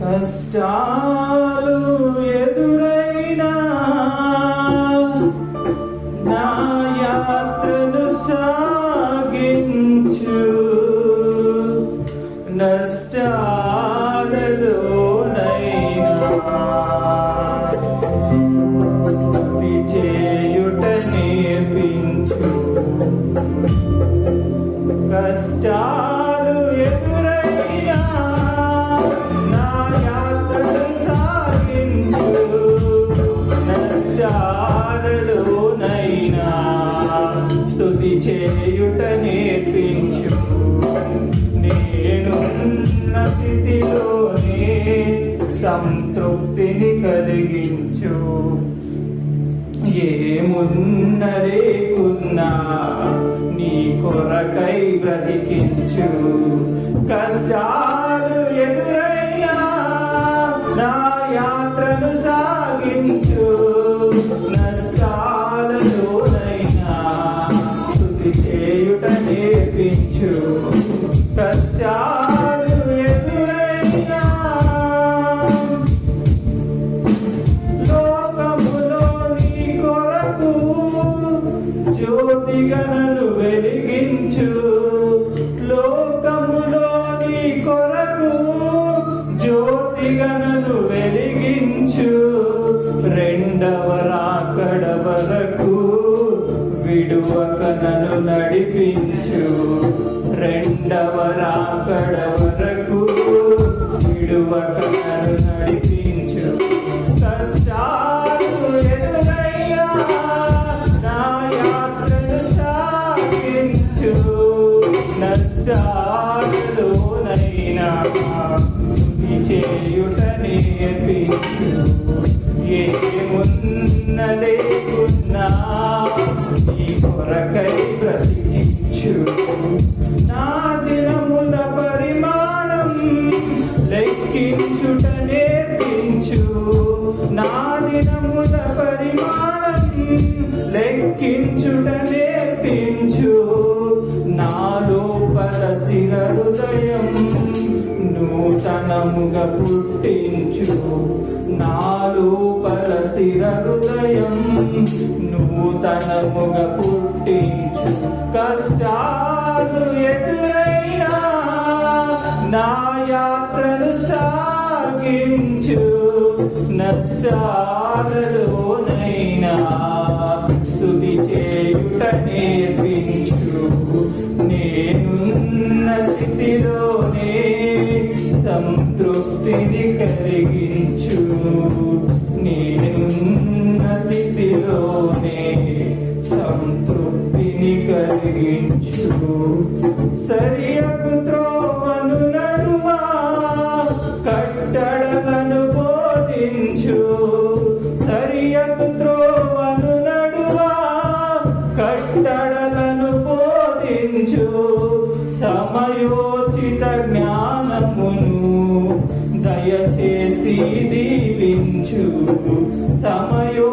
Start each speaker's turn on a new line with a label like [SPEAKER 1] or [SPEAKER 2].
[SPEAKER 1] కష్టాలు ఎదురైనా నా యాత్రను సాగించు, నష్టాలలోనైనా స్తుతి చేయుట నేర్పించు. కష్టాలు ఎదురైనా నా యాత్రను సాగించు, నష్టాలలోనైనా స్తుతి చేయుట నేర్పించు. నేనున్న స్థితిలోనే సంతృప్తిని కలిగించు. ఏమున్న లేకున్నా నీ కొరకై బ్రతికించు. కష్టాలు ఎదురైనా నా యాత్రను సాగించు, నష్టాలలోనైనా స్తుతి చేయుట నేర్పించు. కష్టాలు ఎదురైనా లోకములో నీ కొరకు జ్యోతిగా నన్ను వెలిగించు. లోకములో నీ కొరకు జ్యోతిగా నన్ను వెలిగించు. రెండవ రాకడ వరకు విడువక నన్ను నడిపించు. రెండవ రాకడ వరకు విడువక నన్ను నడిపించు. కష్టాలు ఎదురైనా నా యాత్రను సాగించు, నష్టాలలోనైనా స్తుతి చేయుట నేర్పించు. ఏమున్న లేకున్నా నీ కొరకై బ్రతికించు. నా దినముల పరిమాణం లెక్కించుట నేర్పించు. నా దినముల పరిమాణం లెక్కించుట నేర్పించు. నా లోపల స్థిర హృదయం నూతనముగా పుట్టించు. నా లోపల స్థిర హృదయం నూతనముగా పుట్టించు. కష్టాలు ఎదురైనా నా యాత్రను సాగించు, నష్టాలలోనైనా స్తుతి చేయుట నేర్పించు. నేనున్న స్థితిలోనే సంతృప్తిని కలిగించు. నేనున్న స్థితిలోనే సంతృప్తిని కలిగించు. సరియగు త్రోవను నడువా, కట్టడలను బోధించు. సరియగు త్రోవను నడువా, కట్టడలను బోధించు. సమయోచిత జ్ఞానమును దయచేసి దీవించు. సమయో